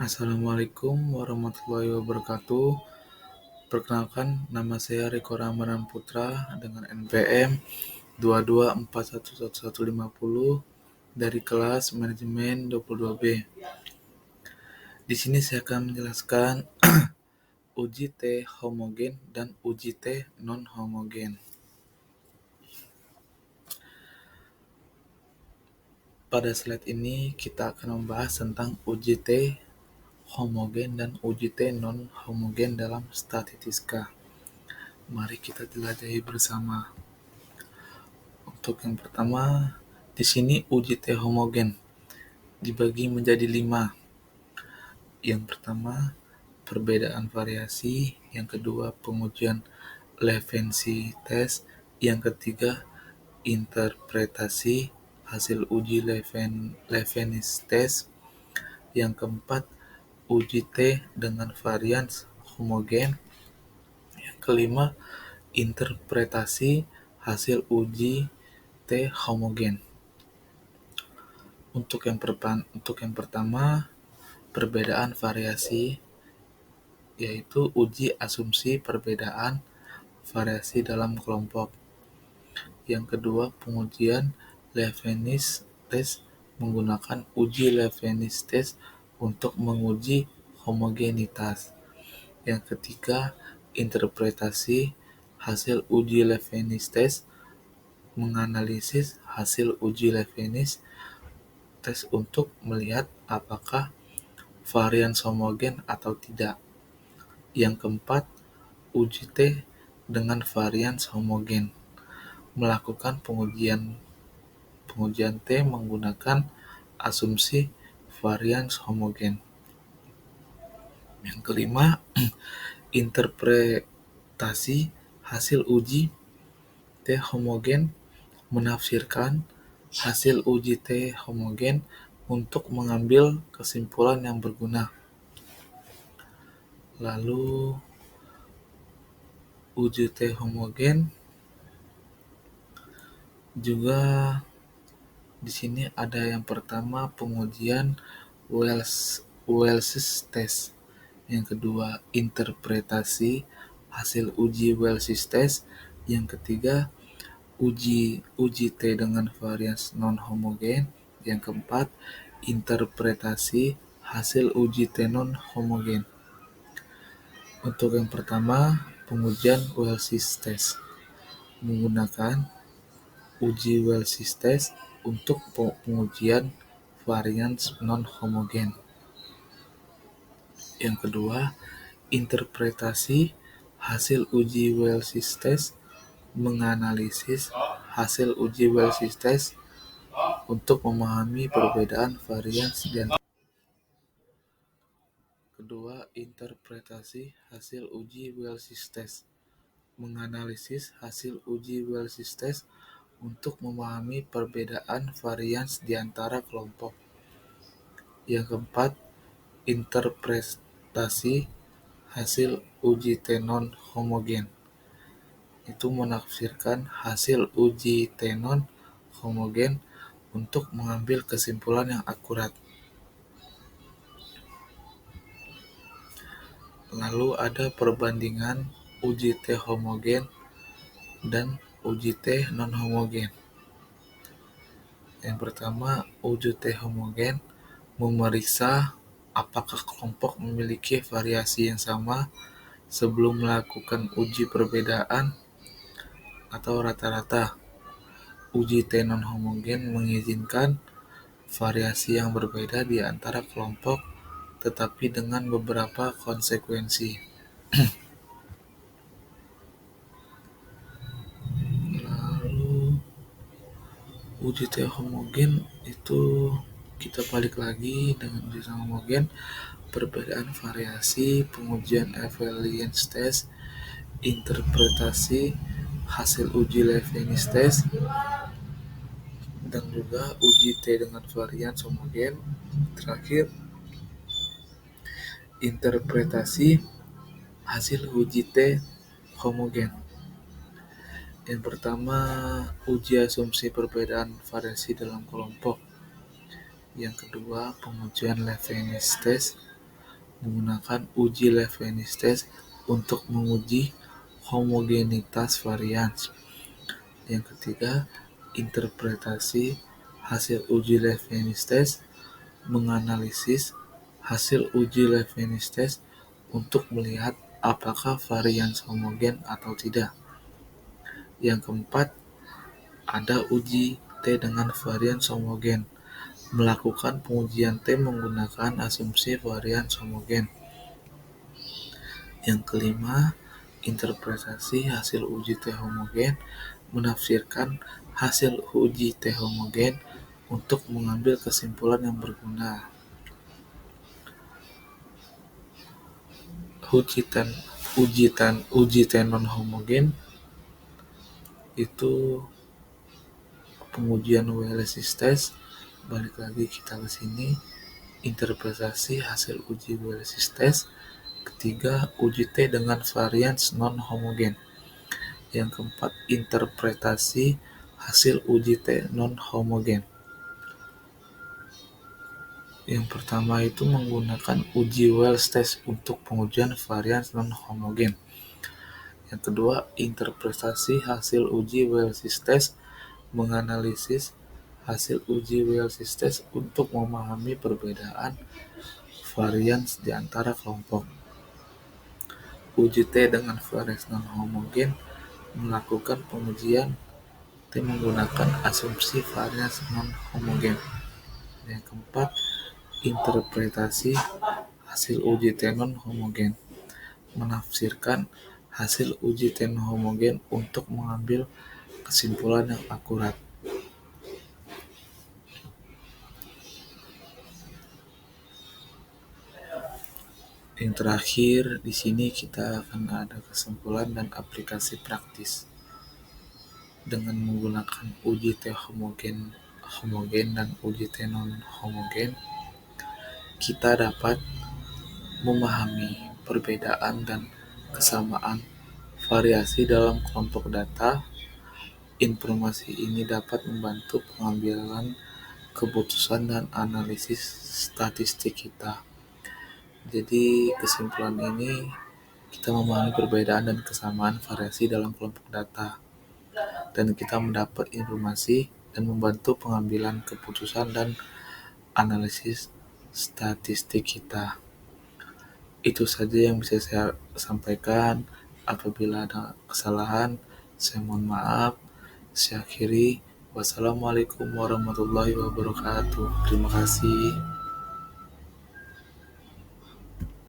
Assalamualaikum warahmatullahi wabarakatuh. Perkenalkan, nama saya Riko Ramadan Putra dengan NPM 2241150 dari kelas manajemen 22B. Di sini saya akan menjelaskan uji T homogen dan uji T non homogen. Pada slide ini kita akan membahas tentang uji T homogen dan uji T non homogen dalam statistika. Mari kita jelajahi bersama. Untuk yang pertama, di sini uji T homogen dibagi menjadi 5. Yang pertama, perbedaan variasi. Yang kedua, pengujian Levensy test. Yang ketiga, interpretasi hasil uji Levensy test. Yang keempat, uji T dengan varian homogen. Yang kelima, interpretasi hasil uji T homogen. Untuk yang pertama, perbedaan variasi, yaitu uji asumsi perbedaan variasi dalam kelompok. Yang kedua, pengujian Levensy test menggunakan uji Levensy test untuk menguji homogenitas. Yang ketiga, interpretasi hasil uji Levensy test menganalisis hasil uji Levensy test untuk melihat apakah varian homogen atau tidak. Yang keempat, uji T dengan varian homogen. Melakukan pengujian T menggunakan asumsi varian homogen. Yang kelima, interpretasi hasil uji T homogen, menafsirkan hasil uji T homogen untuk mengambil kesimpulan yang berguna. Lalu uji T homogen juga di sini ada yang pertama pengujian Wells test. Yang kedua, interpretasi hasil uji Wells test. Yang ketiga, uji T dengan varian non homogen. Yang keempat, interpretasi hasil uji T non homogen. Untuk yang pertama, pengujian Wells test menggunakan uji Wells test untuk pengujian varian non homogen. Yang kedua, interpretasi hasil uji Wells test menganalisis hasil uji Wells test untuk memahami perbedaan varian dan kedua, interpretasi hasil uji Wells test menganalisis hasil uji Wells test untuk memahami perbedaan varian di antara kelompok. Yang keempat, interpretasi hasil uji T non homogen. Itu menafsirkan hasil uji T non homogen untuk mengambil kesimpulan yang akurat. Lalu ada perbandingan uji T homogen dan uji T non homogen. Yang pertama, uji T homogen memeriksa apakah kelompok memiliki variasi yang sama sebelum melakukan uji perbedaan atau rata-rata. Uji T non homogen mengizinkan variasi yang berbeda di antara kelompok tetapi dengan beberapa konsekuensi. Lalu uji T homogen itu kita balik lagi dengan uji T homogen, perbedaan variasi, pengujian Levensy test, interpretasi hasil uji Levensy test, dan juga uji T dengan varian homogen. Terakhir, interpretasi hasil uji T homogen. Yang pertama, uji asumsi perbedaan variasi dalam kelompok. Yang kedua, pengujian Levensy test. menggunakan uji Leibniz test untuk menguji homogenitas varian. Yang ketiga, interpretasi hasil uji Leibniz test, menganalisis hasil uji Leibniz test untuk melihat apakah varian homogen atau tidak. Yang keempat, ada uji T dengan varian homogen, melakukan pengujian T menggunakan asumsi varian homogen. Yang kelima, interpretasi hasil uji T homogen, menafsirkan hasil uji T homogen untuk mengambil kesimpulan yang berguna. Uji T non homogen itu pengujian Wheelesis test. Balik lagi kita ke sini, interpretasi hasil uji Wheelesis test. Ketiga, uji T dengan varian non homogen. Yang keempat, interpretasi hasil uji T non homogen. Yang pertama itu menggunakan uji Wells test untuk pengujian varian non homogen. Yang kedua, interpretasi hasil uji Wells test, menganalisis hasil uji Wells test untuk memahami perbedaan varian di antara kelompok. Uji T dengan varian non homogen, melakukan pengujian T menggunakan asumsi varian non homogen. Yang keempat, interpretasi hasil uji T non homogen, menafsirkan hasil uji T non homogen untuk mengambil kesimpulan yang akurat. Yang terakhir, di sini kita akan ada kesimpulan dan aplikasi praktis. Dengan menggunakan uji T homogen dan uji T non homogen, kita dapat memahami perbedaan dan kesamaan variasi dalam kelompok data. Informasi ini dapat membantu pengambilan keputusan dan analisis statistik kita. Jadi kesimpulan ini, kita memahami perbedaan dan kesamaan variasi dalam kelompok data, dan kita mendapat informasi dan membantu pengambilan keputusan dan analisis statistik kita. Itu saja yang bisa saya sampaikan. Apabila ada kesalahan, saya mohon maaf. Saya akhiri. Wassalamualaikum warahmatullahi wabarakatuh. Terima kasih.